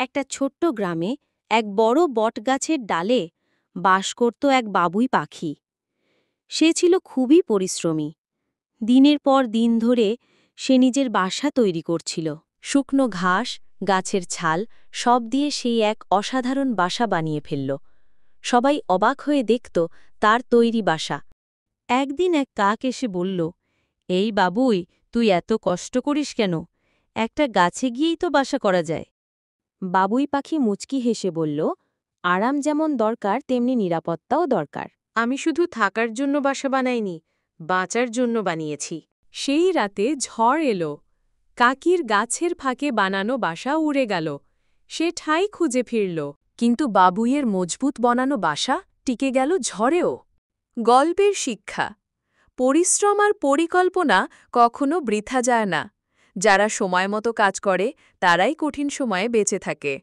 একটা ছোট্ট গ্রামে এক বড় বটগাছের ডালে বাস করত এক বাবুই পাখি। সে ছিল খুবই পরিশ্রমী। দিনের পর দিন ধরে সে নিজের বাসা তৈরি করছিল। শুকনো ঘাস, গাছের ছাল সব দিয়ে সেই এক অসাধারণ বাসা বানিয়ে ফেলল। সবাই অবাক হয়ে দেখত তার তৈরি বাসা। একদিন এক কাক এসে বলল, এই বাবুই, তুই এত কষ্ট করিস কেন? একটা গাছে গিয়েই তো বাসা করা যায়। বাবুই পাখি মুচকি হেসে বলল, আরাম যেমন দরকার তেমনি নিরাপত্তাও দরকার। আমি শুধু থাকার জন্য বাসা বানাইনি, বাঁচার জন্য বানিয়েছি। সেই রাতে ঝড় এলো। কাকির গাছের ফাঁকে বানানো বাসা উড়ে গেল। সে ঠাঁই খুঁজে ফিরল, কিন্তু বাবুইয়ের মজবুত বানানো বাসা টিকে গেল ঝড়েও। গল্পের শিক্ষা: পরিশ্রম আর পরিকল্পনা কখনো বৃথা যায় না। যারা সময়মতো কাজ করে তারাই কঠিন সময়ে বেঁচে থাকে।